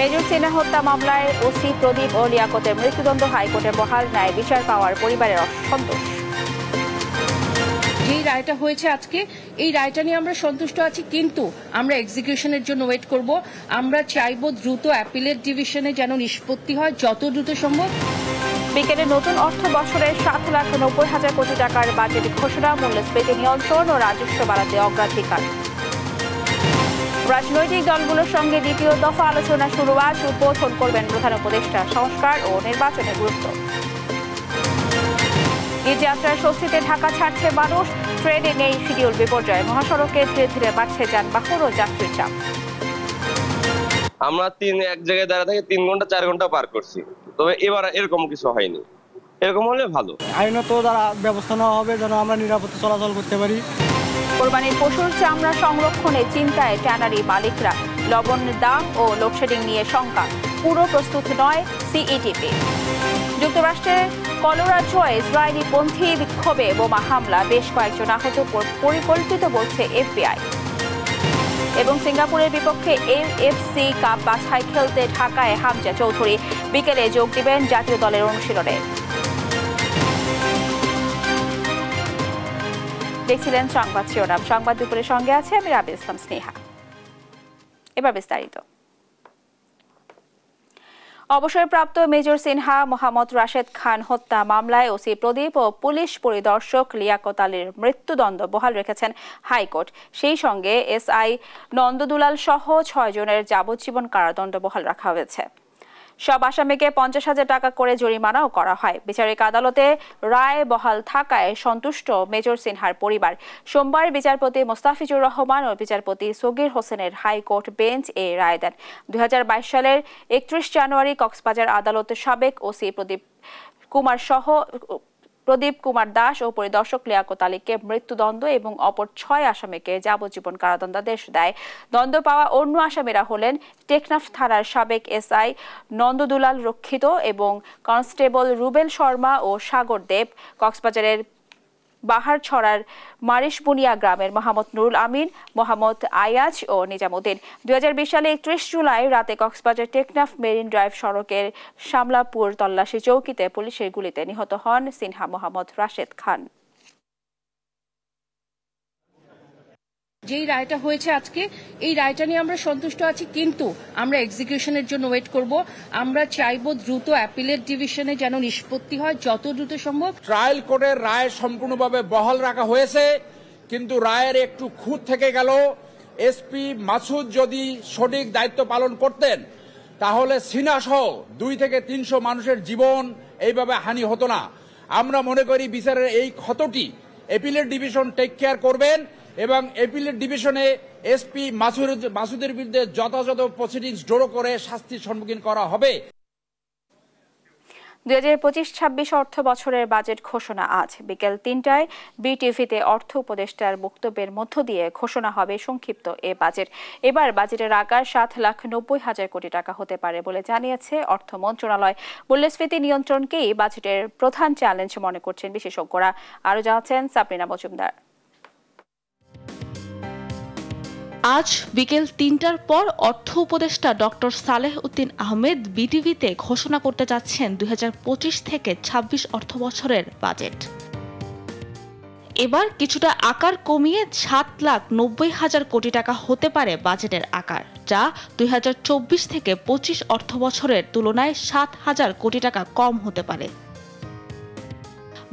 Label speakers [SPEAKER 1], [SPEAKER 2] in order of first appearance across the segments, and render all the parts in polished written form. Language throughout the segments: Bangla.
[SPEAKER 1] মেজর সিনহা হত্যা মামলায় ওসি প্রদীপ ও লিয়াকতের মৃত্যুদণ্ড হাইকোর্টে বহাল, ন্যায় বিচার পাওয়ার পরিবারের অসন্তোষ।
[SPEAKER 2] যেই রায়টা হয়েছে আজকে, এই রায়টা নিয়ে আমরা সন্তুষ্ট আছি, কিন্তু আমরা এক্সিকিউশনের জন্য ওয়েট করব। আমরা চাইব দ্রুত অ্যাপিলেট ডিভিশনে যেন নিষ্পত্তি হয় যত দ্রুত সম্ভব।
[SPEAKER 1] বিকেলে নতুন অর্থ বছরে 7,90,000 কোটি টাকার বাজেট ঘোষণা, মূল্যস্ফীতি নিয়ন্ত্রণ ও রাজস্ব বাড়াতে অগ্রাধিকার। রাজনৈতিক দলগুলোর সঙ্গে দ্বিতীয় দফা আলোচনা শুরু, আজ উদ্বোধন করবেন প্রধান উপদেষ্টা। সংস্কার ও নির্বাচনের গুরুত্ব। ঈদ যাত্রার স্বস্তিতে ঢাকা ছাড়ছে মানুষ, ট্রেনে নেই শিডিউল বিপর্যয়, মহাসড়কে ধীরে ধীরে বাড়ছে যানবাহন ও যাত্রীর চাপ।
[SPEAKER 3] আমরা এক জায়গায় দাঁড়া থেকে 3 ঘন্টা 4 ঘন্টা পার করছি, তবে এবার এরকম কিছু হয়নি। এরকম হলে ভালো।
[SPEAKER 4] আইনত দ্বারা ব্যবস্থা নেওয়া হবে যেন আমরা নিরাপদে চলাচল করতে পারি।
[SPEAKER 1] কোরবানির পশুর চামড়া সংরক্ষণে চিন্তায় ট্যানারি মালিকরা, লবণের দাম ও লোডশেডিং নিয়ে শঙ্কা, পুরো প্রস্তুত নয় সিইটিপি। যুক্তরাষ্ট্রের কলোরাডোয় ইসরায়েলি পন্থী বিক্ষোভে বোমা হামলা, বেশ কয়েকজন আহত, পরিকল্পিত বলছে এফবিআই। এবং সিঙ্গাপুরের বিপক্ষে এএফসি কাপ বাছাই খেলতে ঢাকায় হামজা চৌধুরী, বিকেলে যোগ দিবেন জাতীয় দলের অনুশীলনে। দেখছিলেন সংবাদ শিরোনাম। সংবাদ দুপুরের সঙ্গে আছে আমি রাবি ইসলাম স্নেহা। এবার বিস্তারিত। অবসরপ্রাপ্ত মেজর সিনহা মোহাম্মদ রাশেদ খান হত্যা মামলায় ওসি প্রদীপ ও পুলিশ পরিদর্শক লিয়াকত আলীর মৃত্যুদণ্ড বহাল রেখেছেন হাইকোর্ট। সেই সঙ্গে এসআই নন্দদুলাল সহ 6 জনের যাবজ্জীবন কারাদণ্ড বহাল রাখা হয়েছে। সব আসামিকে 50,000 টাকা করে জরিমানাও করা হয়। বিচারিক আদালতে রায় বহাল থাকায় সন্তুষ্ট মেজর সিনহার পরিবার। সোমবার বিচারপতি মোস্তাফিজুর রহমান ও বিচারপতি সগির হোসেনের হাইকোর্ট বেঞ্চ এ রায় দেন। 2022 সালের 31 জানুয়ারি কক্সবাজার আদালতের সাবেক ওসি প্রদীপ কুমার দাস ও পরিদর্শক লিয়াকত আলীকে মৃত্যুদণ্ড এবং অপর 6 আসামিকে যাবজ্জীবন কারাদণ্ডাদেশ দেয়। দণ্ড পাওয়া অন্য আসামিরা হলেন টেকনাফ থানার সাবেক এসআই নন্দদুলাল রক্ষিত এবং কনস্টেবল রুবেল শর্মা ও সাগর দেব, কক্সবাজারের বাহারছড়ার মারিশবুনিয়া গ্রামের মোহাম্মদ নুরুল আমিন, মোহাম্মদ আয়াজ ও নিজামুদ্দিন। 2020 সালে 31 জুলাই রাতে কক্সবাজার টেকনাফ মেরিন ড্রাইভ সড়কের শামলাপুর তল্লাশি চৌকিতে পুলিশের গুলিতে নিহত হন সিনহা মোহাম্মদ রাশেদ খান।
[SPEAKER 2] যেই রায়টা হয়েছে আজকে, এই রায়টা নিয়ে আমরা সন্তুষ্ট আছি, কিন্তু আমরা এক্সিকিউশনের জন্য ওয়েট করব। আমরা চাইব দ্রুত অ্যাপিলেট ডিভিশনে যেন নিষ্পত্তি হয় যত দ্রুত সম্ভব।
[SPEAKER 5] ট্রায়াল কোর্টের রায় সম্পূর্ণভাবে বহাল রাখা হয়েছে, কিন্তু রায়ের একটু খুঁত থেকে গেল। এসপি মাসুদ যদি সঠিক দায়িত্ব পালন করতেন তাহলে সিনহা সহ 2 থেকে 300 মানুষের জীবন এইভাবে হানি হতো না। আমরা মনে করি বিচারের এই ক্ষতটি অ্যাপিলেট ডিভিশন টেক কেয়ার করবেন এবং অ্যাপিলেট ডিভিশনে এসপি মাসুদের বিরুদ্ধে যথাযথ প্রসিডিংস জড়ো করে শাস্তির সম্মুখীন করা হবে।
[SPEAKER 1] 2025-26 অর্থ বছরের বাজেট ঘোষণা আজ বিকেল 3টায় বিটিভিতে অর্থ উপদেষ্টার বক্তব্যের মধ্য দিয়ে ঘোষণা হবে সংক্ষিপ্ত এ বাজেট। এবার বাজেটের আকার 7,90,000 কোটি টাকা হতে পারে বলে জানিয়েছে অর্থ মন্ত্রণালয়। মূল্যস্ফীতি নিয়ন্ত্রণকেই বাজেটের প্রধান চ্যালেঞ্জ মনে করছেন বিশেষজ্ঞরা। আরও জানাচ্ছেন সাবরিনা মজুমদার।
[SPEAKER 6] আজ বিকেল 3টার পর অর্থ উপদেষ্টা ডক্টর সালেহ উদ্দিন আহমেদ বিটিভিতে ঘোষণা করতে যাচ্ছেন 2025 থেকে 26 অর্থ বছরের বাজেট। এবার কিছুটা আকার কমিয়ে 7,90,000 কোটি টাকা হতে পারে বাজেটের আকার, যা 2024 থেকে 25 অর্থ বছরের তুলনায় 7,000 কোটি টাকা কম হতে পারে।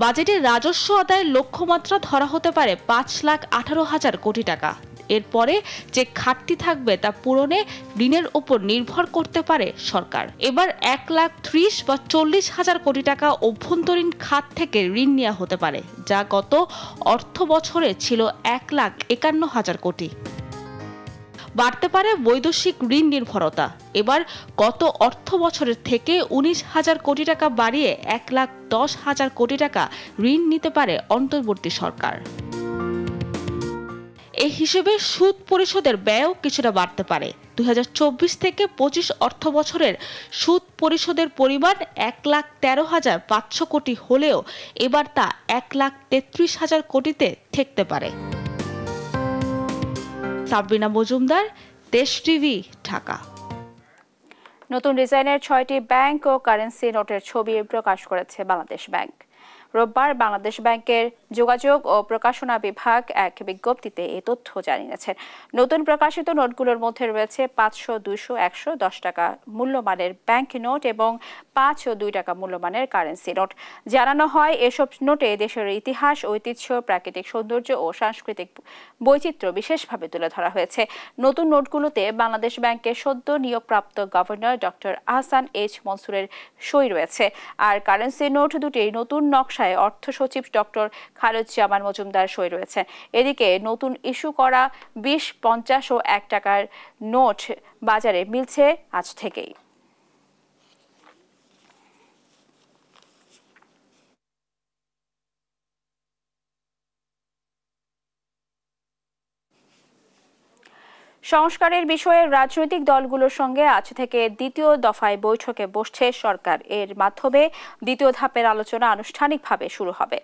[SPEAKER 6] বাজেটে রাজস্ব আদায়ের লক্ষ্যমাত্রা ধরা হতে পারে 5,18,000 কোটি টাকা। এরপরে যে ঘাটতি থাকবে তা পূরণে ঋণের উপর নির্ভর করতে পারে সরকার। এবার 1,30,000 বা 40,000 কোটি টাকা অভ্যন্তরীণ খাত থেকে ঋণ নেওয়া হতে পারে, যা গত অর্থ বছরে ছিল 1,51,000 কোটি। বাড়তে পারে বৈদেশিক ঋণ নির্ভরতা। এবার গত অর্থ বছরের থেকে 19,000 কোটি টাকা বাড়িয়ে 1,10,000 কোটি টাকা ঋণ নিতে পারে অন্তর্বর্তী সরকার। এই হিসেবে সুদ পরিশোধের ব্যয়ও কিছুটা বাড়তে পারে। 2024 থেকে 25 অর্থ বছরের সুদ পরিশোধের পরিমাণ 1,13,500 কোটি হলেও এবার তা 1,33,000 কোটিতে ঠেকতে পারে। সাবরিনা মজুমদার, দেশ টিভি, ঢাকা।
[SPEAKER 1] নতুন ডিজাইনের 6টি ব্যাংক ও কারেন্সি নোটের ছবি প্রকাশ করেছে বাংলাদেশ ব্যাংক। রোববার বাংলাদেশ ব্যাংকের যোগাযোগ ও প্রকাশনা বিভাগ এক বিজ্ঞপ্তিতে এই তথ্য জানিয়েছে। নতুন প্রকাশিত নোটগুলোর মধ্যে রয়েছে 500, 200, 100, 10 টাকা মূল্যমানের ব্যাংক নোট এবং 5 ও 2 টাকা মূল্যমানের কারেন্সি নোট। জানানো হয় এসব নোটে দেশের ইতিহাস, ঐতিহ্য, প্রাকৃতিক সৌন্দর্য ও সাংস্কৃতিক বৈচিত্র্য বিশেষভাবে তুলে ধরা হয়েছে। নতুন নোটগুলোতে বাংলাদেশ ব্যাংকের সদ্য নিয়োগপ্রাপ্ত গভর্নর ডক্টর আহসান এইচ মনসুরের সই রয়েছে। আর কারেন্সি নোট দুটির নতুন নকশায় অর্থ সচিব ডক্টর খালেদুজ্জামান মজুমদার সই রয়েছে। এদিকে নতুন ইস্যু করা 20, 50 ও 1 টাকার নোট বাজারে মিলছে আজ থেকেই। সংস্কারের বিষয়ে রাজনৈতিক দলগুলোর সঙ্গে আজ থেকে দ্বিতীয় দফায় বৈঠকে বসছে সরকার। এর মাধ্যমে দ্বিতীয় ধাপের আলোচনা আনুষ্ঠানিকভাবে শুরু হবে।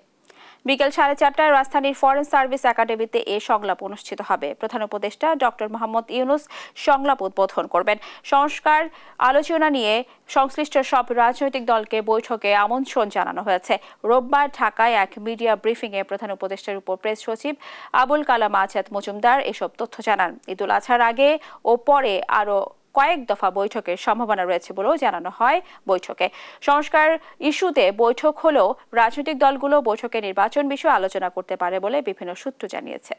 [SPEAKER 1] বিকেল 4:30টায় রাজধানীর ফরেন সার্ভিস একাডেমিতে এ সংলাপ অনুষ্ঠিত হবে। প্রধান উপদেষ্টা ডক্টর মোহাম্মদ ইউনুস সংলাপ উদ্বোধন করবেন। সংস্কার আলোচনা নিয়ে সংশ্লিষ্ট সব রাজনৈতিক দলকে বৈঠকে আমন্ত্রণ জানানো হয়েছে। রোববার ঢাকায় এক মিডিয়া ব্রিফিংয়ে প্রধান উপদেষ্টার উপর প্রেস সচিব আবুল কালাম আজাদ মজুমদার এসব তথ্য জানান। ঈদুল আজহার আগে ও পরে আরও কয়েক দফা বৈঠকের সম্ভাবনা রয়েছে বলেও জানানো হয় বৈঠকে। সংস্কার ইস্যুতে বৈঠক হলেও রাজনৈতিক দলগুলো বৈঠকে নির্বাচন বিষয়ে আলোচনা করতে পারে বলে বিভিন্ন সূত্র জানিয়েছে।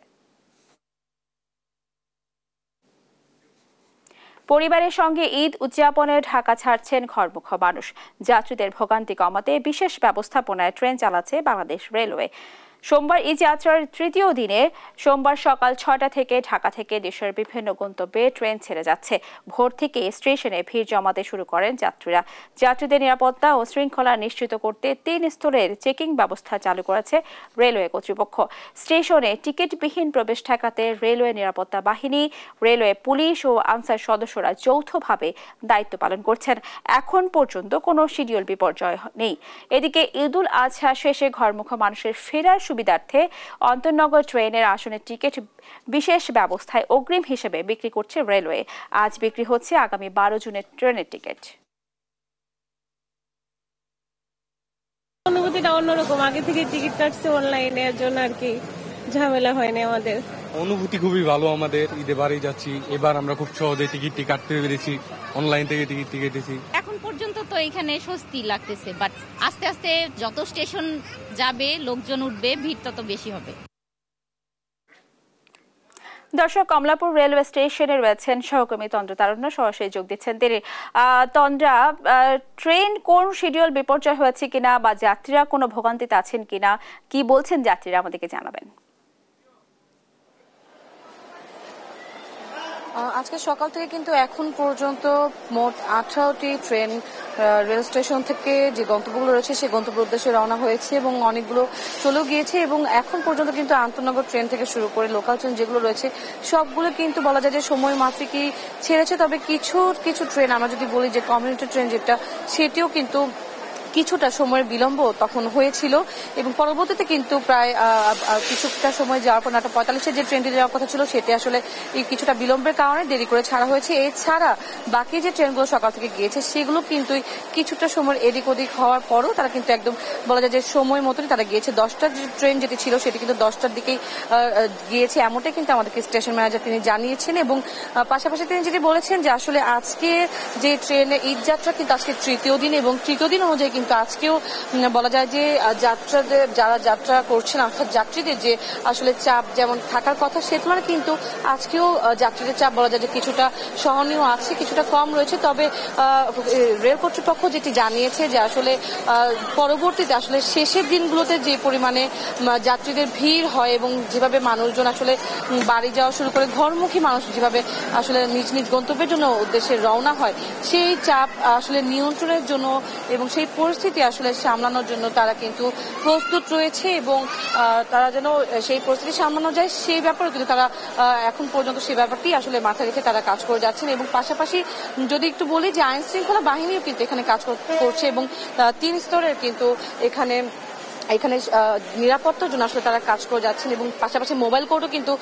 [SPEAKER 1] পরিবারের সঙ্গে ঈদ উদযাপনে ঢাকা ছাড়ছেন ঘরমুখ মানুষ। যাত্রীদের ভোগান্তি কমাতে বিশেষ ব্যবস্থাপনায় ট্রেন চালাচ্ছে বাংলাদেশ রেলওয়ে। সোমবার ঈদ যাত্রার তৃতীয় দিনে সোমবার সকাল 6টা থেকে ঢাকা থেকে দেশের বিভিন্ন গন্তব্যে ট্রেন ছেড়ে যাচ্ছে। ভোর থেকে স্টেশনে ভিড় জমাতে শুরু করেন যাত্রীরা। যাত্রীদের নিরাপত্তা ও শৃঙ্খলা নিশ্চিত করতে 3 স্তরের চেকিং ব্যবস্থা চালু করেছে রেলওয়ে কর্তৃপক্ষ। স্টেশনে টিকিটবিহীন প্রবেশ ঠেকাতে রেলওয়ে নিরাপত্তা বাহিনী, রেলওয়ে পুলিশ ও আনসার সদস্যরা যৌথভাবে দায়িত্ব পালন করছেন। এখন পর্যন্ত কোনো শিডিউল বিপর্যয় নেই। এদিকে ঈদুল আজহা শেষে ঘরমুখ মানুষের ফেরার সুবিধার্থে অন্তর্নগর ট্রেনের আসনের টিকিট বিশেষ ব্যবস্থায় অগ্রিম হিসেবে বিক্রি করছে রেলওয়ে। আজ বিক্রি হচ্ছে আগামী 12 জুনের ট্রেনের টিকিট।
[SPEAKER 7] অনুভূতিটা অন্যরকম। আগে থেকে টিকিট কাটছে অনলাইনে, এর জন্য আর কি ঝামেলা হয়নি আমাদের।
[SPEAKER 8] অনুভূতি খুবই ভালো আমাদের। ঈদে বাড়ি যাচ্ছি, এবার আমরা খুব সহজে টিকিটটি কাটতে পেরেছি, অনলাইন থেকে টিকিট কেটেছি।
[SPEAKER 9] এখন পর্যন্ত তো এখানে স্বস্তি লাগতেছে, বাট আস্তে আস্তে যত স্টেশন যাবে, লোকজন উঠবে, ভিড় তত বেশি হবে।
[SPEAKER 1] দর্শক, কমলাপুর রেলওয়ে স্টেশনে রয়েছেন সহকর্মী তন্দ্রতারণ্য, সরাসরি যোগ দিচ্ছেন তিনি। তন্দ্রা, ট্রেন কোন শিডিউল বিপর্যয় হয়েছে কিনা বা যাত্রীরা কোনো ভোগান্তিতে আছেন কিনা, কি বলছেন যাত্রীরা, আমাদেরকে জানাবেন।
[SPEAKER 10] আজকে সকাল থেকে কিন্তু এখন পর্যন্ত মোট 18টি ট্রেন রেল স্টেশন থেকে যে গন্তব্যগুলো রয়েছে সেই গন্তব্য উদ্দেশ্যে রওনা হয়েছে এবং অনেকগুলো চলেও গিয়েছে। এবং এখন পর্যন্ত কিন্তু আন্তনগর ট্রেন থেকে শুরু করে লোকাল ট্রেন যেগুলো রয়েছে সবগুলো কিন্তু বলা যায় যে সময় মাফিকই ছেড়েছে। তবে কিছু ট্রেন আমরা যদি বলি যে কমিউনিটি ট্রেন যেটা, সেটিও কিন্তু কিছুটা সময়ের বিলম্ব তখন হয়েছিল এবং পরবর্তীতে কিন্তু প্রায় কিছুটা সময় যাওয়ার পর 9:45 যে ট্রেনটি যাওয়ার কথা ছিল সেটি আসলে কিছুটা বিলম্বের কারণে দেরি করে ছাড়া হয়েছে। এছাড়া বাকি যে ট্রেনগুলো সকাল থেকে গিয়েছে সেগুলো কিন্তু কিছুটা সময় এদিক ওদিক হওয়ার পরও তারা কিন্তু একদম বলা যায় যে সময় মতনই তারা গিয়েছে। 10টার যে ট্রেন যেটি ছিল সেটি কিন্তু 10টার দিকেই গিয়েছে, এমনটাই কিন্তু আমাদেরকে স্টেশন ম্যানেজার তিনি জানিয়েছেন। এবং পাশাপাশি তিনি যেটি বলেছেন যে আসলে আজকে যে ট্রেনে ঈদ যাত্রা কিন্তু আজকে তৃতীয় দিন এবং তৃতীয় দিন অনুযায়ী কিন্তু আজকেও বলা যায় যে যারা যাত্রা করছেন অর্থাৎ যাত্রীদের যে আসলে চাপ যেমন থাকার কথা সে তুলনায় কিন্তু আজকেও যাত্রীদের চাপ বলা যায় যে কিছুটা সহনীয় আছে, কিছুটা কম রয়েছে। তবে রেল কর্তৃপক্ষ যেটি জানিয়েছে যে আসলে পরবর্তীতে আসলে শেষের দিনগুলোতে যে পরিমাণে যাত্রীদের ভিড় হয় এবং যেভাবে মানুষজন আসলে বাড়ি যাওয়া শুরু করে, ঘরমুখী মানুষ যেভাবে আসলে নিজ নিজ গন্তব্যের জন্য উদ্দেশ্যে রওনা হয়, সেই চাপ আসলে নিয়ন্ত্রণের জন্য এবং সেই পরিস্থিতি আসলে সামলানোর জন্য তারা কিন্তু প্রস্তুত রয়েছে এবং তারা যেন সেই পরিস্থিতি সামলানো যায় সেই ব্যাপারে কিন্তু তারা এখন পর্যন্ত সেই ব্যাপারটি আসলে মাথায় রেখে তারা কাজ করে যাচ্ছেন। এবং পাশাপাশি যদি একটু বলি যে আইন শৃঙ্খলা বাহিনীও কিন্তু এখানে কাজ করছে এবং 3 স্তরের কিন্তু এখানে এখানে নিরাপত্তার জন্য আসলে তারা কাজ করে যাচ্ছেন এবং পাশাপাশি মোবাইল কোর্টও কিন্তু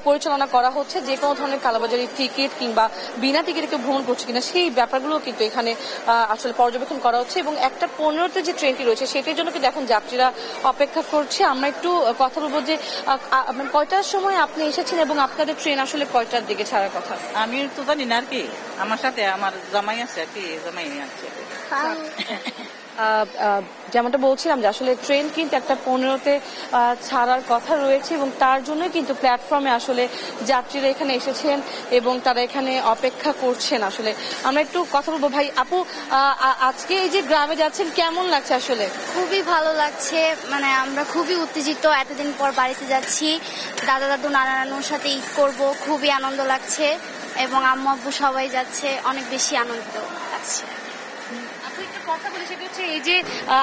[SPEAKER 10] পরিচালনা করা হচ্ছে। যে কোনো ধরনের কালোবাজারি টিকিট কিংবা বিনা টিকিটে কেউ ভ্রমণ করছে কিনা সেই ব্যাপারগুলো কিন্তু এখানে আসলে পর্যবেক্ষণ করা হচ্ছে এবং 1:15 যে ট্রেনটি রয়েছে সেটির জন্য কিন্তু এখন যাত্রীরা অপেক্ষা করছে। আমরা একটু কথা বলবো যে কয়টার সময় আপনি এসেছেন এবং আপনাদের ট্রেন আসলে কয়টার দিকে ছাড়ার কথা?
[SPEAKER 11] আমি তো জানি না আর কি, আমার সাথে আমার জামাই আছে আর কি, জামাই আছে।
[SPEAKER 10] যেমনটা বলছিলাম যে আসলে ট্রেন কিন্তু 1:15 ছাড়ার কথা রয়েছে এবং তার জন্য কিন্তু প্ল্যাটফর্মে আসলে যাত্রীরা এখানে এসেছেন এবং তারা এখানে অপেক্ষা করছেন। আসলে আমরা একটু কথা বলবো। ভাই আপু, আজকে এই যে গ্রামে যাচ্ছেন কেমন লাগছে? আসলে
[SPEAKER 12] খুবই ভালো লাগছে, মানে আমরা খুবই উত্তেজিত, এতদিন পর বাড়িতে যাচ্ছি, দাদা দাদু নানা নানুর সাথে ঈদ করব, খুবই আনন্দ লাগছে এবং আম্মু আব্বু সবাই যাচ্ছে, অনেক বেশি আনন্দ লাগছে।
[SPEAKER 10] কথা বলি সেটা হচ্ছে এই যে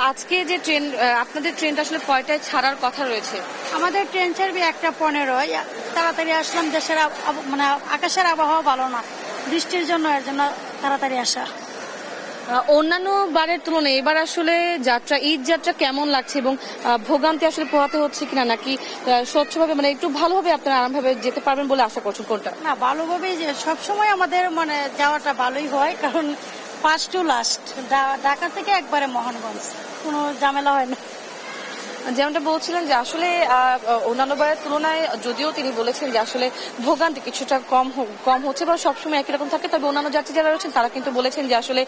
[SPEAKER 10] আজকে যে ট্রেন, আপনাদের ট্রেনটা আসলে কয়টায় ছাড়ার কথা রয়েছে?
[SPEAKER 12] আমাদের ট্রেন ছাড়বে 1:15। তাড়াতাড়ি আসলাম, দেশের মানে আকাশের আবহাওয়া ভালো না, বৃষ্টির জন্য, এর জন্য তাড়াতাড়ি আসা।
[SPEAKER 10] অন্যান্য বারের তুলনায় এবার আসলে যাত্রা, ঈদ যাত্রা কেমন লাগছে এবং ভোগান্তি আসলে পোহাতে হচ্ছে কিনা, নাকি স্বচ্ছভাবে মানে একটু ভালোভাবে আপনারা আরামভাবে যেতে পারবেন বলে আশা করছেন? কোনটা?
[SPEAKER 12] না, ভালোভাবেই, যে সবসময় আমাদের মানে যাওয়াটা ভালোই হয়, কারণ ফার্স্ট টু লাস্ট, ঢাকা থেকে একবারে মোহনগঞ্জ, কোনো ঝামেলা হয় না।
[SPEAKER 10] যেমনটা বলছিলেন যে আসলে অন্যান্য বারের তুলনায় যদিও তিনি বলেছেন যে আসলে ভোগান্তি কিছুটা কম হচ্ছে বা সবসময় একই রকম থাকে, তবে অন্যান্য যাত্রী যারা রয়েছেন তারা কিন্তু বলেছেন যে আসলে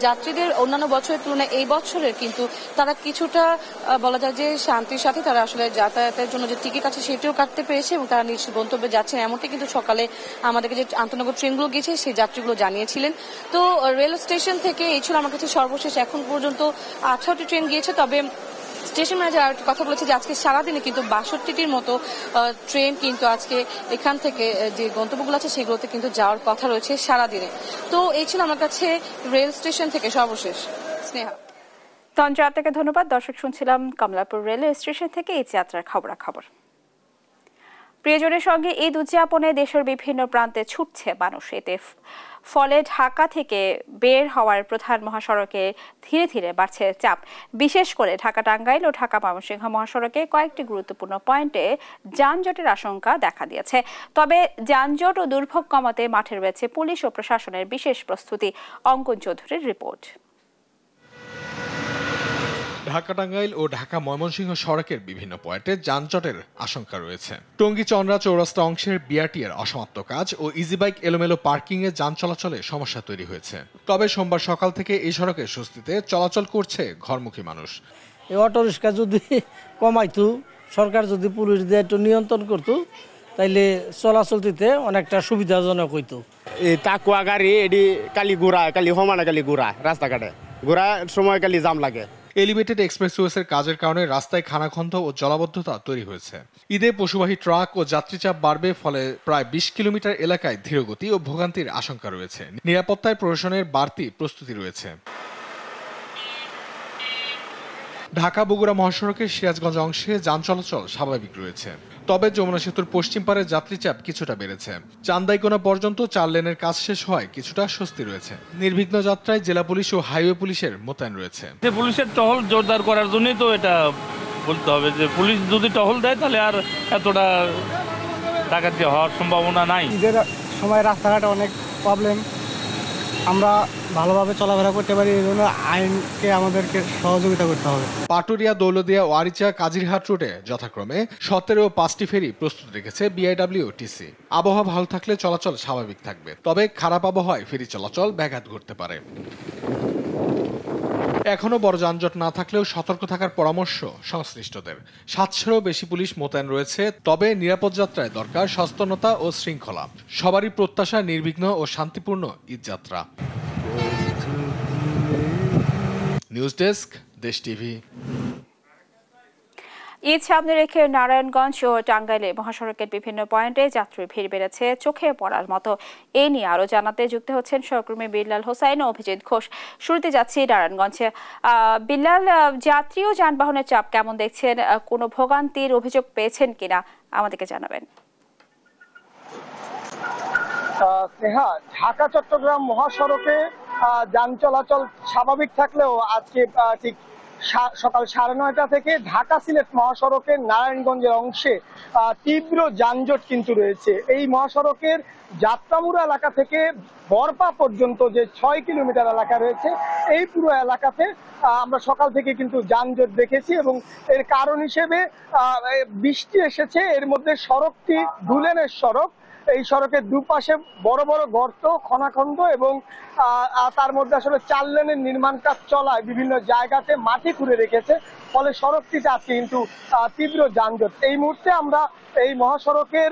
[SPEAKER 10] যাত্রীদের অন্যান্য বছরের তুলনায় এই বছরের কিন্তু তারা কিছুটা বলা যায় যে শান্তির সাথে তারা আসলে যাতায়াতের জন্য যে টিকিট আছে সেটিও কাটতে পেরেছে এবং তারা নিজ গন্তব্যে যাচ্ছেন। এমনটি কিন্তু সকালে আমাদেরকে যে আন্তনগর ট্রেনগুলো গিয়েছে সেই যাত্রীগুলো জানিয়েছিলেন। তো রেল স্টেশন থেকে এই ছিল আমার কাছে সর্বশেষ। এখন পর্যন্ত 18টি ট্রেন গিয়েছে, তবে স্টেশন ম্যানেজার আর কথা বলেছে যে আজকে সারাদিনে কিন্তু 62টির মতো ট্রেন কিন্তু আজকে এখান থেকে যে গন্তব্যগুলো আছে সেগুলোতে কিন্তু যাওয়ার কথা রয়েছে সারাদিনে। তো এই ছিল আমার কাছে রেল স্টেশন থেকে সর্বশেষ। স্নেহা।
[SPEAKER 1] তন্দ্রা, আপনাকে ধন্যবাদ। দর্শক, শুনছিলাম কমলাপুর রেল স্টেশন থেকে এই যাত্রার খবরাখবর। প্রিয়জনের সঙ্গে ঈদ উদযাপনে দেশের বিভিন্ন প্রান্তে ছুটছে মানুষ। এতে ফলে ঢাকা থেকে বের হওয়ার প্রধান মহাসড়কে ধীরে ধীরে বাড়ছে চাপ। বিশেষ করে ঢাকা টাঙ্গাইল ও ঢাকা ময়মনসিংহ মহাসড়কে কয়েকটি গুরুত্বপূর্ণ পয়েন্টে যানজটের আশঙ্কা দেখা দিয়েছে। তবে যানজট ও দুর্ভোগ কমাতে মাঠে রয়েছে পুলিশ ও প্রশাসনের বিশেষ প্রস্তুতি। অঙ্কন চৌধুরীর রিপোর্ট।
[SPEAKER 13] ঢাকা টাঙ্গাইল ও ঢাকা ময়মনসিংহ সড়কের বিভিন্ন পয়েন্টে যানজটের আশঙ্কা রয়েছে। টঙ্গী চন্দ্রা চৌরাস্তা অংশের বিআরটি এর অসমাপ্ত কাজ ও ইজি বাইক এলোমেলো পার্কিং এ যান চলাচলে সমস্যা তৈরি হয়েছে। তবে সোমবার সকাল থেকে এই সড়কে স্বস্তিতে চলাচল করছে ঘরমুখী মানুষ।
[SPEAKER 4] এই অটো রিক্সা যদি কমাইতো, সরকার যদি পুলিশ দিয়ে একটু নিয়ন্ত্রণ করতো, তাইলে চলাচলটিতে অনেকটা সুবিধাজনক হইতো।
[SPEAKER 14] এই তাকুয়া গাড়ি এটি কালি ঘোরা, কালি সমানে কালি ঘোরা, রাস্তাঘাটে ঘোরার সময় কালি জাম লাগে।
[SPEAKER 13] এলিভেটেড এক্সপ্রেসওয়ের কাজের কারণে রাস্তায় খানাখন্দ ও জলাবদ্ধতা তৈরি হয়েছে। ঈদে পশুবাহী ট্রাক ও যাত্রীচাপ বাড়বে, ফলে প্রায় 20 কিলোমিটার এলাকায় ধীরগতি ও ভোগান্তির আশঙ্কা রয়েছে। নিরাপত্তায় প্রশাসনের বাড়তি প্রস্তুতি রয়েছে। ঢাকা বগুড়া মহাসড়কের সিরাজগঞ্জ অংশে যান চলাচল স্বাভাবিক রয়েছে। তবে যমুনা সেতুর পশ্চিম পারে যাত্রীচাপ কিছুটা বেড়েছে। চান্দাইকোনা পর্যন্ত 4 লেনের কাজ শেষ হয় কিছুটা স্বস্তি রয়েছে। নির্বিঘ্ন যাত্রায় জেলা পুলিশ ও হাইওয়ে পুলিশের মোতায়েন রয়েছে।
[SPEAKER 15] পুলিশের টহল জোরদার করার জন্যই তো এটা বলতে হবে যে পুলিশ যদি টহল দেয় তাহলে আর এতটা ডাকাতি হওয়ার সম্ভাবনা নাই।
[SPEAKER 4] ঈদের সময় রাস্তাঘাটে অনেক প্রবলেম, আমরা ভালোভাবে চলাফেরা করতে পারি, এই জন্য আইনকে আমাদেরকে সহযোগিতা করতে হবে।
[SPEAKER 13] পাটুরিয়া, দৌলদিয়া, ওয়ারিচা, কাজিরহাট রুটে যথাক্রমে 17 ও 5টি ফেরি প্রস্তুত রেখেছে বিআইডব্লিউটিসি। আবহাওয়া ভালো থাকলে চলাচল স্বাভাবিক থাকবে, তবে খারাপ আবহাওয়ায় ফেরি চলাচল ব্যাঘাত ঘটতে পারে। এখনো বড় যানজট না থাকলেও সতর্ক থাকার পরামর্শ সংশ্লিষ্টদের। 700-এরও বেশি পুলিশ মোতায়েন রয়েছে। তবে নিরাপদ যাত্রায় দরকার সচেতনতা ও শৃঙ্খলা। সবারই প্রত্যাশা নির্বিঘ্ন ও শান্তিপূর্ণ ঈদ যাত্রা। নিউজ ডেস্ক, দেশ টিভি।
[SPEAKER 1] ঈদ সামনে রেখে নারায়ণগঞ্জ ও টাঙ্গাইলে মহাসড়কের বিভিন্ন পয়েন্টে যাত্রীর ভিড় বেড়েছে চোখে পড়ার মতো। এ নিয়ে আরো জানাতে যুক্ত হচ্ছেন সহকর্মী বিল্লাল হোসাইন ও অভিজিৎ ঘোষ। শুরুতে যাচ্ছি নারায়ণগঞ্জে। বিল্লাল, যাত্রী ও যানবাহনের চাপ কেমন দেখছেন? কোনো ভোগান্তির অভিযোগ পেয়েছেন কিনা আমাদেরকে জানাবেন।
[SPEAKER 16] স্নেহা, ঢাকা চট্টগ্রাম মহাসড়কে যান চলাচল স্বাভাবিক থাকলেও আজকে ঠিক সকাল 9:30 থেকে ঢাকা সিলেট মহাসড়কের নারায়ণগঞ্জের অংশে তীব্র যানজট কিন্তু রয়েছে। এই মহাসড়কের যাত্রামুড়া এলাকা থেকে বরপা পর্যন্ত যে 6 কিলোমিটার এলাকা রয়েছে, এই পুরো এলাকাতে আমরা সকাল থেকে কিন্তু যানজট দেখেছি এবং এর কারণ হিসেবে বৃষ্টি এসেছে। এর মধ্যে সড়কটি ধুলেনের সড়ক, এই সড়কের দুপাশে বড় বড় গর্ত, খনাখন্দ এবং তার মধ্যে আসলে 4 লেনের নির্মাণ কাজ চলায় বিভিন্ন জায়গাতে মাটি খুঁড়ে রেখেছে, ফলে সড়কটিতে আছে কিন্তু তীব্র যানজট। এই মুহূর্তে আমরা এই মহাসড়কের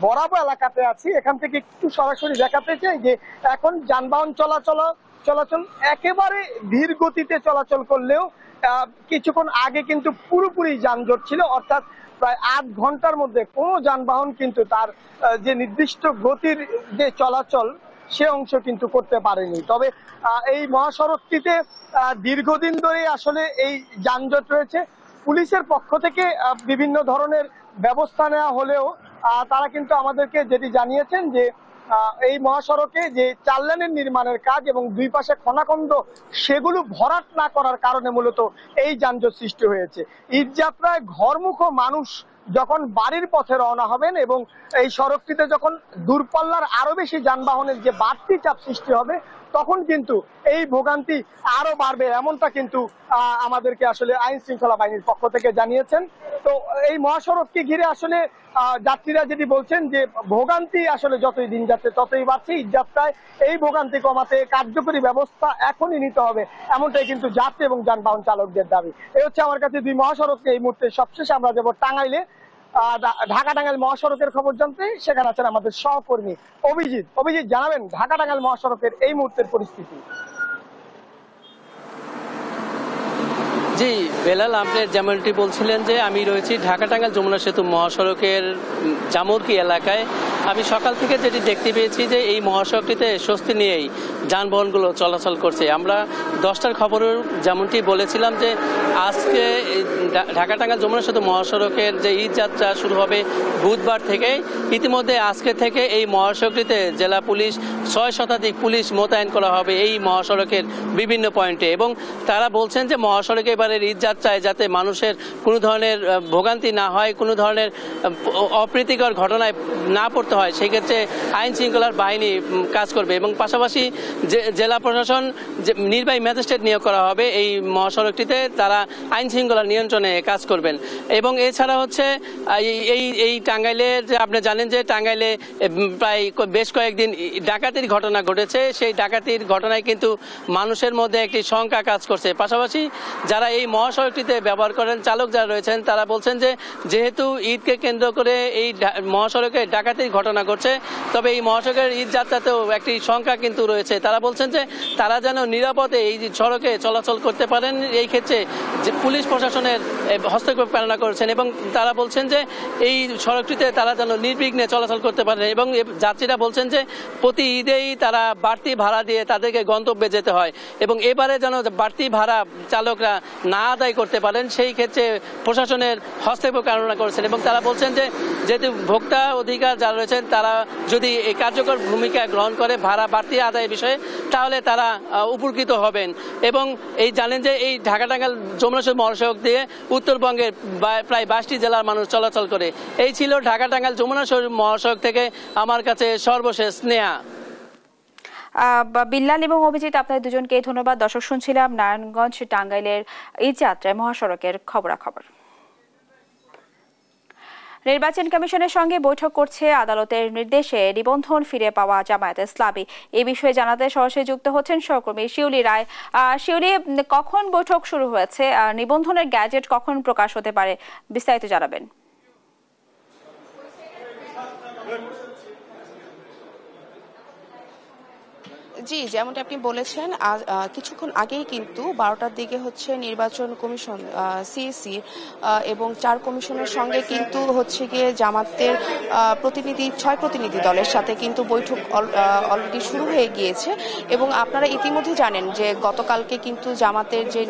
[SPEAKER 16] বরাবর এলাকাতে আছি। এখান থেকে একটু সরাসরি দেখাতে চাই যে এখন যানবাহন চলাচল একেবারে ধীর গতিতে চলাচল করলেও কিছুক্ষণ আগে কিন্তু পুরোপুরি যানজট ছিল, অর্থাৎ প্রায় 8 ঘন্টার মধ্যে কোনো যানবাহন কিন্তু তার যে নির্দিষ্ট গতির যে চলাচল সে অংশ কিন্তু করতে পারেনি। তবে এই মহাসড়কটিতে দীর্ঘদিন ধরে আসলে এই যানজট রয়েছে। পুলিশের পক্ষ থেকে বিভিন্ন ধরনের ব্যবস্থা নেওয়া হলেও তারা কিন্তু আমাদেরকে যেটি জানিয়েছেন যে এই মহাসড়কে যে 4 লেনের নির্মাণের কাজ এবং দুই পাশে খনাখন্দ সেগুলো ভরাট না করার কারণে মূলত এই যানজট সৃষ্টি হয়েছে। ঈদযাত্রায় ঘরমুখ মানুষ যখন বাড়ির পথে রওনা হবেন এবং এই সড়কটিতে যখন দূরপাল্লার আরো বেশি যানবাহনের যে বাড়তি চাপ সৃষ্টি হবে, তখন কিন্তু এই ভোগান্তি আরো বাড়বে, এমনটা কিন্তু আমাদেরকে আসলে আইন শৃঙ্খলা বাহিনীর পক্ষ থেকে জানিয়েছেন। তো এই মহাসড়ককে ঘিরে আসলে যাত্রীরা যেটি বলছেন যে ভোগান্তি আসলে যতই দিন যাচ্ছে ততই বাড়ছে। ঈদযাত্রায় এই ভোগান্তি কমাতে কার্যকরী ব্যবস্থা এখনই নিতে হবে, এমনটাই কিন্তু যাত্রী এবং যানবাহন চালকদের দাবি। এই হচ্ছে আমার কাছে দুই মহাসড়ককে এই মুহূর্তে সবশেষে আমরা যাব টাঙ্গাইলে। ঢাকা টাঙ্গাইল মহাসড়কের খবর জানতে সেখানে আছেন আমাদের সহকর্মী অভিজিৎ। জানাবেন ঢাকা টাঙ্গাইল মহাসড়কের এই মুহূর্তের পরিস্থিতি।
[SPEAKER 17] জি বেলাল, আপনি যেমনটি বলছিলেন যে আমি রয়েছি ঢাকা টাঙ্গাইল যমুনা সেতু মহাসড়কের জামুরকি এলাকায়। আমি সকাল থেকে যেটি দেখতে পেয়েছি যে এই মহাসড়কটিতে স্বস্তি নিয়েই যানবাহনগুলো চলাচল করছে। আমরা 10টার খবরের যেমনটি বলেছিলাম যে আজকে ঢাকা টাঙ্গাইল যমুনা সেতু মহাসড়কের যে ঈদ যাত্রা শুরু হবে বুধবার থেকে। ইতিমধ্যে আজকে থেকে এই মহাসড়কটিতে জেলা পুলিশ 6 শতাধিক পুলিশ মোতায়েন করা হবে এই মহাসড়কের বিভিন্ন পয়েন্টে, এবং তারা বলছেন যে মহাসড়কে এবারের ঈদ যাত্রায় যাতে মানুষের কোনো ধরনের ভোগান্তি না হয়, কোনো ধরনের অপ্রীতিকর ঘটনায় না পড়তে হয়, সেক্ষেত্রে আইন শৃঙ্খলার বাহিনী কাজ করবে এবং পাশাপাশি জেলা প্রশাসন নির্বাহী ম্যাজিস্ট্রেট নিয়োগ করা হবে এই মহাসড়কটিতে, তারা আইন শৃঙ্খলা নিয়ন্ত্রণে কাজ করবেন। এবং এছাড়া হচ্ছে এই টাঙ্গাইলের যে আপনি জানেন যে টাঙ্গাইলে প্রায় বেশ কয়েকদিন ডাকাতির ঘটনা ঘটেছে। সেই ডাকাতির ঘটনায় কিন্তু মানুষের মধ্যে একটি শঙ্কা কাজ করছে। পাশাপাশি যারা এই মহাসড়কটিতে ব্যবহার করেন, চালক যারা রয়েছেন, তারা বলছেন যে যেহেতু ঈদকে কেন্দ্র করে এই মহাসড়কে ডাকাতির ঘটনা ঘটছে, তবে এই মহাসড়কের ঈদ যাত্রাতেও একটি শঙ্কা কিন্তু রয়েছে। তারা বলছেন যে তারা যেন নিরাপদে এই সড়কে চলাচল করতে পারেন, এই ক্ষেত্রে যে পুলিশ প্রশাসনের হস্তক্ষেপ কামনা করেছেন এবং তারা বলছেন যে এই সড়কটিতে তারা যেন নির্বিঘ্নে চলাচল করতে পারেন। এবং যাত্রীরা বলছেন যে প্রতি ঈদেই তারা বাড়তি ভাড়া দিয়ে তাদেরকে গন্তব্যে যেতে হয় এবং এবারে যেন বাড়তি ভাড়া চালকরা না আদায় করতে পারেন, সেই ক্ষেত্রে প্রশাসনের হস্তক্ষেপ কামনা করেছেন। এবং তারা বলছেন যে যেহেতু ভোক্তা অধিকার যারা রয়েছেন তারা যদি এই কার্যকর ভূমিকা গ্রহণ করে ভাড়া বাড়তি আদায়ের বিষয়ে, তাহলে তারা উপকৃত হবেন। এবং এই জানেন যে এই ঢাকা টাঙ্গাইল যমুনা সেতু মহাসড়ক দিয়ে উত্তরবঙ্গের প্রায় 22টি জেলার মানুষ চলাচল করে। এই ছিল ঢাকা টাঙ্গাইল যমুনা সেতু মহাসড়ক থেকে আমার কাছে সর্বশেষ স্নেহা।
[SPEAKER 1] বিল্লাল এবং অভিজিৎ, আপনাদের দুজনকে ধন্যবাদ। দর্শক, শুনছিলাম নারায়ণগঞ্জ টাঙ্গাইলের ঈদ যাত্রায় মহাসড়কের খবরাখবর। নির্বাচন কমিশনের সঙ্গে বৈঠক করছে আদালতের নির্দেশে নিবন্ধন ফিরে পাওয়া জামায়াতে ইসলামী। এই বিষয়ে জানাতে সরাসরি যুক্ত হচ্ছেন সহকর্মী শিউলি রায়। শিউলি, কখন বৈঠক শুরু হয়েছে, নিবন্ধনের গ্যাজেট কখন প্রকাশ হতে পারে, বিস্তারিত জানাবেন।
[SPEAKER 18] জি, যেমনটা আপনি বলেছেন, কিছুক্ষণ আগেই কিন্তু 12টার দিকে হচ্ছে নির্বাচন কমিশন সিএসি এবং 4 কমিশনের সঙ্গে কিন্তু হচ্ছে গিয়ে জামাতের 6 প্রতিনিধি দলের সাথে কিন্তু বৈঠক অলরেডি শুরু হয়ে গিয়েছে। এবং আপনারা ইতিমধ্যে জানেন যে গতকালকে কিন্তু জামাতের যে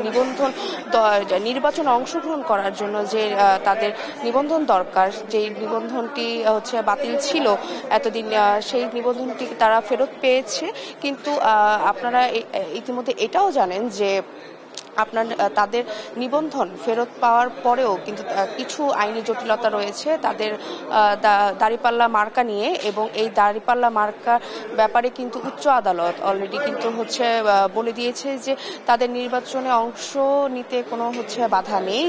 [SPEAKER 18] নির্বাচন অংশগ্রহণ করার জন্য যে তাদের নিবন্ধন দরকার, যে নিবন্ধনটি হচ্ছে বাতিল ছিল এতদিন, সেই নিবন্ধনটি তারা ফেরত পেয়েছে। কিন্তু আপনারা ইতিমধ্যে এটাও জানেন যে আপনার তাদের নিবন্ধন ফেরত পাওয়ার পরেও কিন্তু কিছু আইনি জটিলতা রয়েছে তাদের দাঁড়িপাল্লা মার্কা নিয়ে, এবং এই দাঁড়িপাল্লা মার্কার ব্যাপারে কিন্তু উচ্চ আদালত অলরেডি কিন্তু বলে দিয়েছে যে তাদের নির্বাচনে অংশ নিতে কোনো বাধা নেই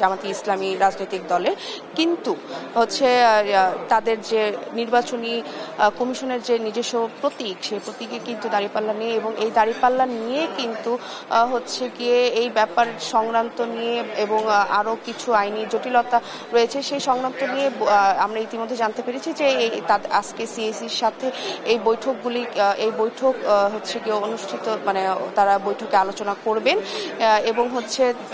[SPEAKER 18] জামাতি ইসলামী রাজনৈতিক দলের, কিন্তু তাদের যে নির্বাচনী কমিশনের যে নিজস্ব প্রতীক সেই প্রতীকে কিন্তু দাঁড়িপাল্লা নেই, এবং এই দাঁড়িপাল্লা নিয়ে কিন্তু গিয়ে এই ব্যাপার সংক্রান্ত নিয়ে এবং আরো কিছু আইনি জটিলতা রয়েছে সেই সংক্রান্ত নিয়ে আমরা ইতিমধ্যে জানতে পেরেছি যে আজকে সিএসির সাথে এই বৈঠক গিয়ে অনুষ্ঠিত, মানে তারা বৈঠকে আলোচনা করবেন এবং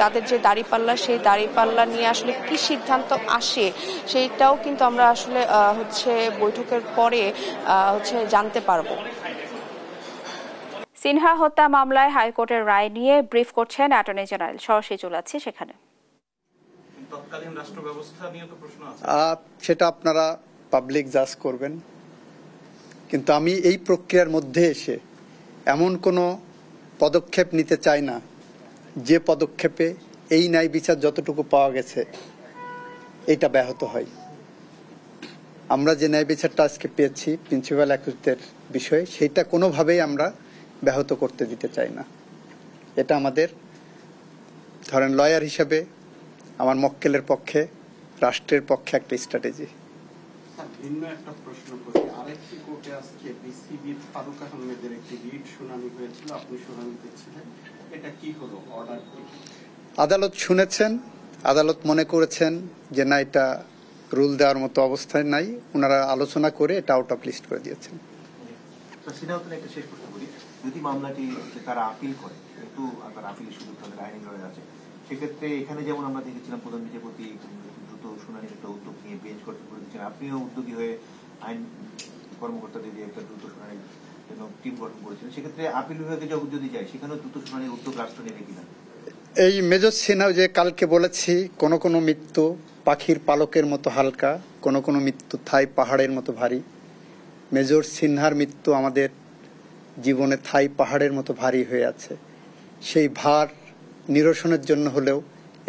[SPEAKER 18] তাদের যে দাঁড়িপাল্লা সেই দাঁড়িপাল্লা নিয়ে আসলে কি সিদ্ধান্ত আসে সেইটাও কিন্তু আমরা আসলে বৈঠকের পরে জানতে পারবো।
[SPEAKER 1] সিনহা হত্যা মামলায় হাইকোর্টের রায় নিয়ে ব্রিফ করছেন অ্যাটর্নি জেনারেল। সরাসরি চলে যাচ্ছি সেখানে।
[SPEAKER 19] সেটা আপনারা পাবলিক জাজ করবেন, কিন্তু আমি এই প্রক্রিয়ার মধ্যে এসে এমন কোনো পদক্ষেপ নিতে চাই না যে পদক্ষেপে এই ন্যায় বিচার যতটুকু পাওয়া গেছে এটা ব্যাহত হয়। আমরা যে ন্যায় বিচারটা আজকে পেয়েছি প্রিন্সিপাল অ্যাকিউজদের বিষয়ে, সেইটা কোনোভাবেই আমরা ব্যাহত করতে দিতে চাই না। এটা আমাদের ধরেন লয়ার হিসেবে আমার মক্কেলের পক্ষে, রাষ্ট্রের পক্ষে একটা স্ট্র্যাটেজি।
[SPEAKER 20] ভিন্ন একটা প্রশ্ন করি, আরেকটি কোর্টে আজকে বিসিবি ফারুক আহমেদের একটি রিট শুনানি হয়েছিল, আপনি শুনানি দিয়েছিলেন, এটা কি হলো? অর্ডারটি
[SPEAKER 19] আদালত শুনেছেন, আদালত মনে করেছেন যে না এটা রুল দেওয়ার মতো অবস্থায় নাই, ওনারা আলোচনা করে এটা আউট অফ লিস্ট করে দিয়েছেন।
[SPEAKER 21] একটা শেষ প্রশ্ন করি, যদি মামলাটি তারা আপিল করে, কিন্তু তারা আপিলের সুযোগ তাদের আইনি লড়াই আছে, সেক্ষেত্রে এখানে যেমন আমরা দেখেছিলাম প্রধান বিচারপতি দ্রুত শুনানির একটা উদ্যোগ নিয়ে বেঞ্চ গঠন করে দিচ্ছেন, আপনিও উদ্যোগী হয়ে আইন কর্মকর্তাদের দিয়ে একটা দ্রুত শুনানির জন্য টিম গঠন করেছিলেন, সেক্ষেত্রে আপিল বিভাগে যদি যায় সেখানেও দ্রুত শুনানির উদ্যোগ রাষ্ট্র নেবে কিনা?
[SPEAKER 19] এই মেজর সিনহা যে কালকে বলেছি, কোনো কোনো মৃত্যু পাখির পালকের মতো হালকা, কোনো কোনো মৃত্যু থাই পাহাড়ের মতো ভারী। মেজর সিনহার মৃত্যু আমাদের জীবনে থাই পাহাড়ের মতো ভারী হয়ে আছে। সেই ভার নিরসনের জন্য হলেও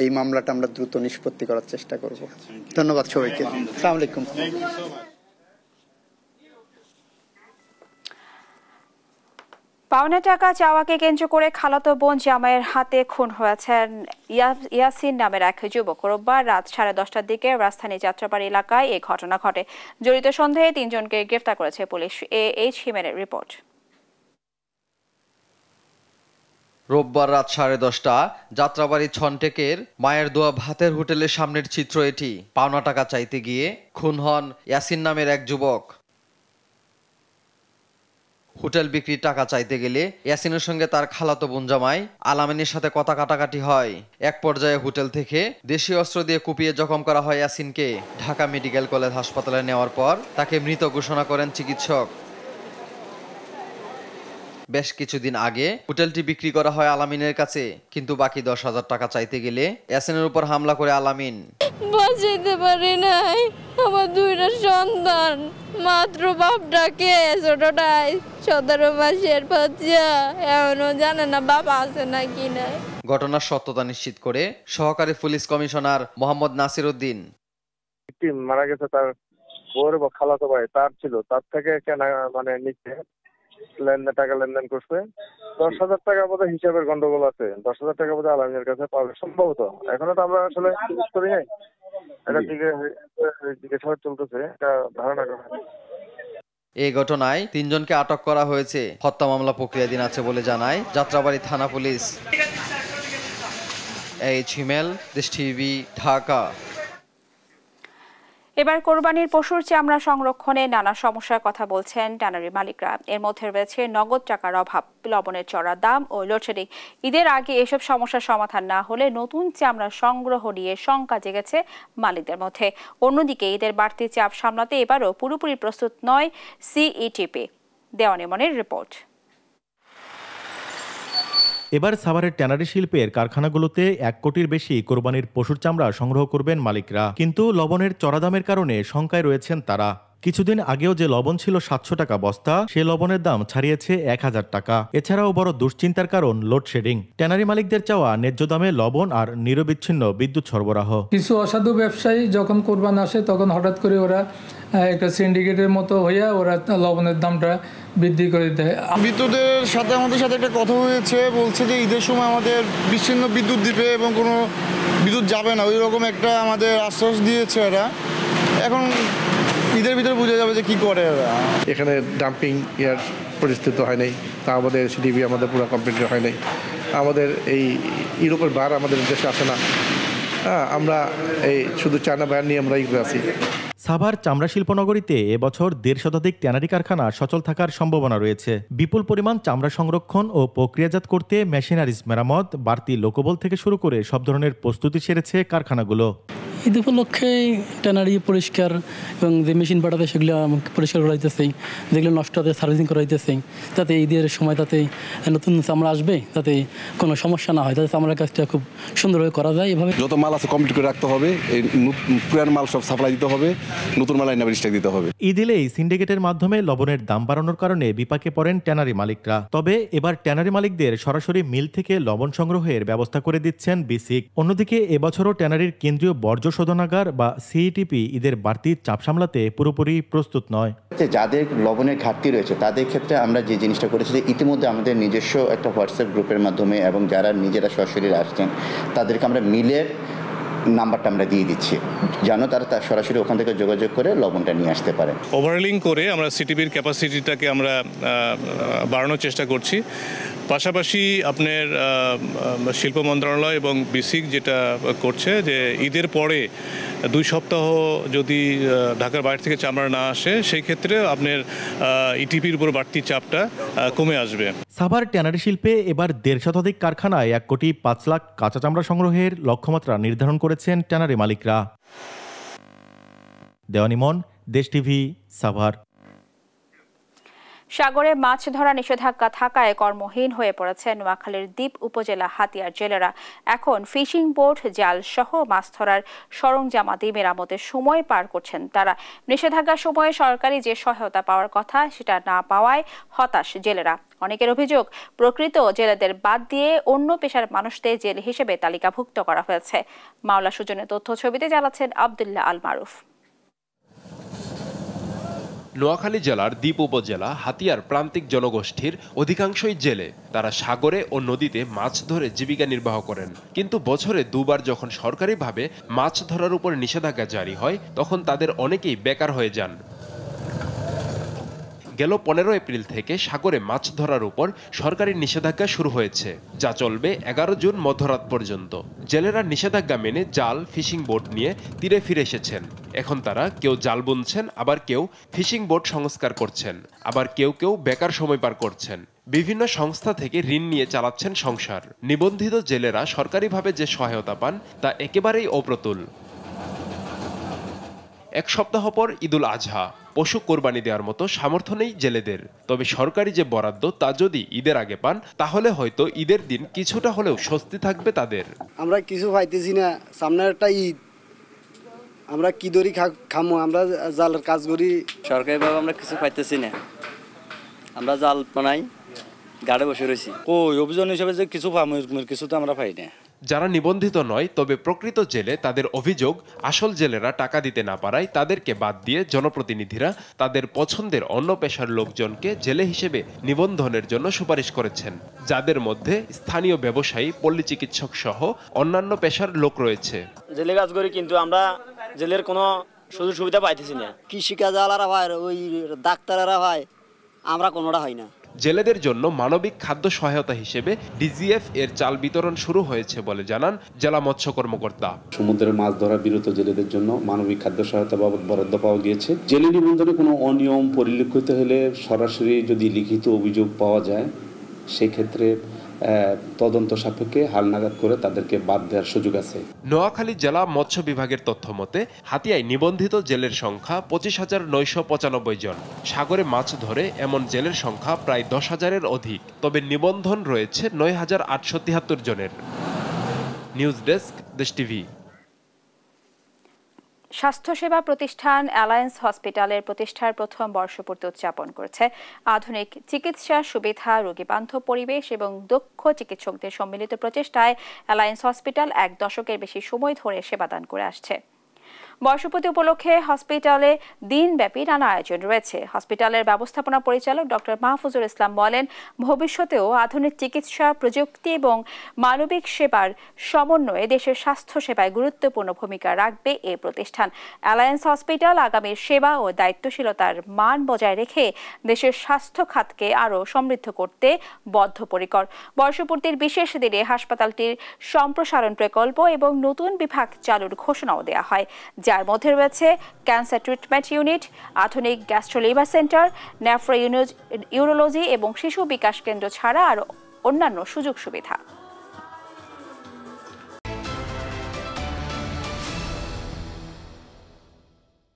[SPEAKER 19] এই মামলাটা আমরা দ্রুত নিষ্পত্তি করার চেষ্টা করব। ধন্যবাদ সবাইকে। আসসালামু আলাইকুম।
[SPEAKER 1] পাওনা টাকা চাওয়াকে কেন্দ্র করে খালাতো বোন জামাইয়ের হাতে খুন হয়েছেন ইয়াসিন নামের এক যুবক। রোববার রাত 10:30টার দিকে রাজধানী যাত্রাবাড়ি এলাকায় এই ঘটনা ঘটে। জড়িত সন্দেহে 3 জনকে গ্রেফতার করেছে পুলিশ। H হিমেনের report.
[SPEAKER 22] রোববার রাত 10:30 যাত্রাবাড়ি ছনটেকের মায়ের দোয়া ভাতের হোটেলের সামনের চিত্র এটি। পাওনা টাকা চাইতে গিয়ে খুন হন ইয়াসিন নামের এক যুবক। হোটেল বিক্রির টাকা চাইতে গেলে ইয়াসিনের সঙ্গে তার খালাতো বোন জামাই আলামিনের সাথে কথা কাটাকাটি হয়। এক পর্যায়ে হোটেল থেকে দেশীয় অস্ত্র দিয়ে কুপিয়ে জখম করা হয় ইয়াসিনকে। ঢাকা মেডিকেল কলেজ হাসপাতালে নেওয়ার পর তাকে মৃত ঘোষণা করেন চিকিৎসক। বেশ কিছুদিন আগে হোটেলটি বিক্রি করা হয় আলামিনের কাছে, কিন্তু বাকি 10,000 টাকা চাইতে গেলে ইয়াসিনের উপর হামলা করে আলামিন।
[SPEAKER 23] বাঁচাইতে পারি নাই, আমার 2টা সন্তান, মাত্র বাপটাকে ছোটটাই 17 মাসের বাচ্চা, এখনো জানে না বাবা আছে নাকি না।
[SPEAKER 22] ঘটনার সত্যতা নিশ্চিত করে সহকারী পুলিশ কমিশনার মোহাম্মদ নাসির উদ্দিন।
[SPEAKER 24] মারা গেছে তার বউর খালাতো ভাই, তার ছিল, তার থেকে মানে নিচে টাকা লেনদেন করছে। 10,000 টাকা বোধহয় হিসাবের গন্ডগোল আছে, 10,000 টাকা বোধহয় আলামিনের কাছে পাবে সম্ভবত। এখনো তো আমরা আসলে জিজ্ঞেস করি নাই, এটা জিজ্ঞাসাবাদ চলতেছে, এটা ধারণা করা।
[SPEAKER 22] এই ঘটনায় 3 জনকে আটক করা হয়েছে। হত্যা মামলা প্রক্রিয়াধীন আছে বলে জানায় যাত্রাবাড়ি থানা পুলিশ। এইচ হিমেল, দেশ টিভি, ঢাকা।
[SPEAKER 1] এবার কোরবানির পশুর চামড়া সংরক্ষণে নানা সমস্যার কথা বলছেন ট্যানারি মালিকরা। এর মধ্যে রয়েছে নগদ টাকার অভাব, লবণের চড়া দাম ও লোডশেডিং। ঈদের আগে এসব সমস্যার সমাধান না হলে নতুন চামড়া সংগ্রহ নিয়ে শঙ্কা জেগেছে মালিকদের মধ্যে। অন্যদিকে ঈদের বাড়তি চাপ সামলাতে এবারও পুরোপুরি প্রস্তুত নয় সিইটিপি। দেওয়ান ইমনের রিপোর্ট।
[SPEAKER 25] এবার সাভারের ট্যানারি শিল্পের কারখানাগুলোতে 1 কোটির বেশি কোরবানির পশুর চামড়া সংগ্রহ করবেন মালিকরা, কিন্তু লবণের চড়া দামের কারণে শঙ্কায় রয়েছেন তারা। কিছুদিন আগেও যে লবণ ছিল 700 টাকা বস্তা, সে লবণের দাম ছাড়িয়েছে 1000 টাকা। এছাড়াও বড় দুশ্চিন্তার কারণ লোডশেডিং। ট্যানারি মালিকদের চাওয়া ন্যায্য দামে লবণ আর নিরবিচ্ছিন্ন বিদ্যুৎ সরবরাহ।
[SPEAKER 2] কিছু অসাধু ব্যবসায়ী যখন কোরবান আসে তখন হঠাৎ করে ওরা একটা সিন্ডিকেটের মতো হইয়া ওরা লবণের দামটা বৃদ্ধি করে দেয়।
[SPEAKER 3] বিদ্যুতের সাথে আমাদের সাথে একটা কথা হয়েছে, বলছে যে ঈদের সময় আমাদের বিচ্ছিন্ন বিদ্যুৎ দিবে এবং কোনো বিদ্যুৎ যাবে না, ওই রকম একটা আমাদের আশ্বাস দিয়েছে এরা। এখন ঈদের ভিতরে বোঝা যাবে যে কি করে এরা।
[SPEAKER 5] এখানে ডাম্পিং ইয়ার পরিস্থিতি হয় নাই, তা আমাদের সিডিবি আমাদের পুরো কমপ্লিট হয় নাই। আমাদের এই ইউরোপের বার আমাদের দেশে আসে না, আমরা এই শুধু চায়না বায়ার নিয়ে আমরা এগুলো আছি।
[SPEAKER 25] সাভার চামড়া শিল্পনগরীতে এবছর 1.5 শতাধিক ট্যানারি কারখানা সচল থাকার সম্ভাবনা রয়েছে। বিপুল পরিমাণ চামড়া সংরক্ষণ ও প্রক্রিয়াজাত করতে মেশিনারিজ মেরামত, বাড়তি লোকবল থেকে শুরু করে সব ধরনের প্রস্তুতি সেরেছে কারখানাগুলো।
[SPEAKER 6] ঈদ উপলক্ষে ট্যানারি পরিষ্কার এবং যে মেশিন পাঠাতে সেগুলো পরিষ্কার করাইতেছে, যেগুলো নষ্ট হতে সার্ভিসিং করাইতেছে, যাতে ঈদের সময় তাতে নতুন চামড়া আসবে, যাতে কোনো সমস্যা না হয়, যাতে চামড়ার কাজটা খুব সুন্দরভাবে করা যায়। এভাবে
[SPEAKER 7] যত মাল আছে কমপ্লিট করে রাখতে হবে, এই পুরান মাল সব সাপ্লাই দিতে হবে, নতুন মাল আইনা স্টক দিতে হবে।
[SPEAKER 25] ঈদ এলেই সিন্ডিকেটের মাধ্যমে লবণের দাম বাড়ানোর কারণে বিপাকে পড়েন ট্যানারি মালিকরা। তবে এবার ট্যানারি মালিকদের সরাসরি মিল থেকে লবণ সংগ্রহের ব্যবস্থা করে দিচ্ছেন বিসিক। অন্যদিকে এবছরও ট্যানারির কেন্দ্রীয় বর্জ্য শোধনাগার বা সিইটিপি ঈদের বাড়তি চাপ সামলাতে পুরোপুরি প্রস্তুত নয়।
[SPEAKER 26] যাদের লবণের ঘাটতি রয়েছে তাদের ক্ষেত্রে আমরা যে জিনিসটা করেছি যে ইতিমধ্যে আমাদের নিজস্ব একটা হোয়াটসঅ্যাপ গ্রুপের মাধ্যমে এবং যারা নিজেরা সরাসরি আসছেন তাদেরকে আমরা মিলের নাম্বারটা আমরা দিয়ে দিচ্ছি, যেন তারা সরাসরি ওখান থেকে যোগাযোগ করে লবণটা নিয়ে আসতে পারে।
[SPEAKER 27] ওভারলিং করে আমরা সিটিবির ক্যাপাসিটিটাকে আমরা বাড়ানোর চেষ্টা করছি। পাশাপাশি আপনার শিল্প মন্ত্রণালয় এবং বিসিক যেটা করছে যে ঈদের পরে 2 সপ্তাহ যদি ঢাকার বাইরে থেকে চামড়া না আসে, সেই ক্ষেত্রে আপনার ইটিপির উপর বাড়তি চাপটা কমে আসবে।
[SPEAKER 25] সাভার ট্যানারি শিল্পে এবার 1.5 শতাধিক কারখানায় 1 কোটি 5 লাখ কাঁচা চামড়া সংগ্রহের লক্ষ্যমাত্রা নির্ধারণ করেছেন ট্যানারি মালিকরা। দেওয়ানিমন, দেশ টিভি, সাভার।
[SPEAKER 1] সাগরে মাছ ধরা নিষেধাজ্ঞা থাকায় কর্মহীন হয়ে পড়েছে নোয়াখালীর দ্বীপ উপজেলা হাতিয়ার জেলেরা। এখন ফিশিং বোট, জাল সহ মাছ ধরার সরঞ্জামাদি মেরামতের সময় পার করছেন তারা। নিষেধাজ্ঞার সময়ে সরকারি যে সহায়তা পাওয়ার কথা সেটা না পাওয়ায় হতাশ জেলেরা। অনেকের অভিযোগ, প্রকৃত জেলেদের বাদ দিয়ে অন্য পেশার মানুষদের জেলে হিসেবে তালিকাভুক্ত করা হয়েছে। মাওলা সুজনের তথ্য ছবিতে জানাচ্ছেন আব্দুল্লাহ আল মারুফ।
[SPEAKER 28] নোয়াখালী জেলার দ্বীপ উপজেলা হাতিয়ার প্রান্তিক জনগোষ্ঠীর অধিকাংশই জেলে। তারা সাগরে ও নদীতে মাছ ধরে জীবিকা নির্বাহ করেন। কিন্তু বছরে 2 বার যখন সরকারিভাবে মাছ ধরার উপর নিষেধাজ্ঞা জারি হয়, তখন তাদের অনেকেই বেকার হয়ে যান। গেল 15 এপ্রিল থেকে সাগরে মাছ ধরার উপর সরকারি নিষেধাজ্ঞা শুরু হয়েছে, যা চলবে 11 জুন মধ্যরাত পর্যন্ত। জেলেরা নিষেধাজ্ঞা মেনে জাল, ফিশিং বোট নিয়ে তীরে ফিরে এসেছেন। এখন তারা কেউ জাল বুনছেন, আবার কেউ ফিশিং বোট সংস্কার করছেন, আবার কেউ কেউ বেকার সময় পার করছেন। বিভিন্ন সংস্থা থেকে ঋণ নিয়ে চালাচ্ছেন সংসার। নিবন্ধিত জেলেরা সরকারিভাবে যে সহায়তা পান তা একেবারেই অপ্রতুল। 1 সপ্তাহ পর ঈদুল আজহা, পশু কোরবানি দেওয়ার মতো সামর্থ্য নেই জেলেদের। তবে সরকারি যে বরাদ্দ তা যদি ঈদের আগে পান, তাহলে হয়তো ঈদের দিন কিছুটা হলেও স্বস্তি থাকবে তাদের।
[SPEAKER 29] আমরা কিছু পাইতেছি না, সামনের একটা ঈদ, আমরা কি দড়ি খামো, আমরা জালের কাজ করি।
[SPEAKER 30] সরকারিভাবে আমরা কিছু পাইতেছি না, আমরা জাল বানাই, গাড়ে বসে রয়েছি।
[SPEAKER 31] ওই অভিযান হিসেবে যে কিছু পাবো, কিছু তো আমরা পাই না।
[SPEAKER 28] যারা নিবন্ধিত নয় তবে প্রকৃত জেলে, তাদের অভিযোগ আসল জেলেরা টাকা দিতে না পারায় তাদেরকে বাদ দিয়ে জনপ্রতিনিধিরা তাদের পছন্দের অন্য পেশার লোকজনকে জেলে হিসেবে নিবন্ধনের জন্য সুপারিশ করেছেন, যাদের মধ্যে স্থানীয় ব্যবসায়ী, পল্লী চিকিৎসক সহ অন্যান্য পেশার লোক রয়েছে।
[SPEAKER 31] জেলে কাজ করি কিন্তু আমরা জেলের কোনো সুযোগ সুবিধা পাইতেছি না।
[SPEAKER 29] কৃষিকাজ আলারা হয়, ওই ডাক্তারেরা হয়, আমরা কোনোটা হয় না।
[SPEAKER 28] জেলেদের জন্য মানবিক খাদ্য সহায়তা হিসেবে ডিজিএফ এর চাল বিতরণ শুরু হয়েছে বলে জানান জেলা মৎস্য কর্মকর্তা।
[SPEAKER 32] সমুদ্রের মাছ ধরা বিরত জেলেদের জন্য মানবিক খাদ্য সহায়তা বাবদ বরাদ্দ পাওয়া গিয়েছে। জেলে নিবন্ধনে কোনো অনিয়ম পরিলক্ষিত হলে সরাসরি যদি লিখিত অভিযোগ পাওয়া যায়, সেক্ষেত্রে তদন্ত সাপেক্ষে হালনাগাদ করে তাদেরকে বাদ দেওয়ার সুযোগ আছে।
[SPEAKER 28] নোয়াখালী জেলা মৎস্য বিভাগের তথ্য মতে হাতিয়ায় নিবন্ধিত জেলের সংখ্যা 25,995 জন। সাগরে মাছ ধরে এমন জেলের সংখ্যা প্রায় 10,000-এর অধিক। তবে নিবন্ধন রয়েছে 9,873 জনের। নিউজ ডেস্ক, দেশ টিভি।
[SPEAKER 1] স্বাস্থ্যসেবা প্রতিষ্ঠান অ্যালায়েন্স হসপিটালের প্রতিষ্ঠার প্রথম বর্ষপূর্তি উদযাপন করেছে। আধুনিক চিকিৎসা সুবিধা, রোগীবান্ধব পরিবেশ এবং দক্ষ চিকিৎসকদের সম্মিলিত প্রচেষ্টায় অ্যালায়েন্স হসপিটাল 1 দশকের বেশি সময় ধরে সেবাদান করে আসছে। বর্ষপূর্তি উপলক্ষে হসপিটালে দিনব্যাপী নানা আয়োজন রয়েছে। হসপিটালের ব্যবস্থাপনা পরিচালক ডক্টর মাহফুজুর ইসলাম বলেন, ভবিষ্যতেও আধুনিক চিকিৎসা প্রযুক্তি এবং মানবিক সেবার সমন্বয়ে দেশের স্বাস্থ্য সেবায় গুরুত্বপূর্ণ ভূমিকা রাখবে এই প্রতিষ্ঠান। অ্যালায়েন্স হসপিটাল আগামীর সেবা ও দায়িত্বশীলতার মান বজায় রেখে দেশের স্বাস্থ্য খাতকে আরও সমৃদ্ধ করতে বদ্ধপরিকর। বর্ষপূর্তির বিশেষ দিনে হাসপাতালটির সম্প্রসারণ প্রকল্প এবং নতুন বিভাগ চালুর ঘোষণাও দেওয়া হয়, যার মধ্যে রয়েছে ক্যান্সার ট্রিটমেন্ট ইউনিট, আধুনিক গ্যাস্ট্রোলিভার সেন্টার, নেফ্রো ইউরোলজি এবং শিশু বিকাশ কেন্দ্র ছাড়া আরও অন্যান্য সুযোগ সুবিধা।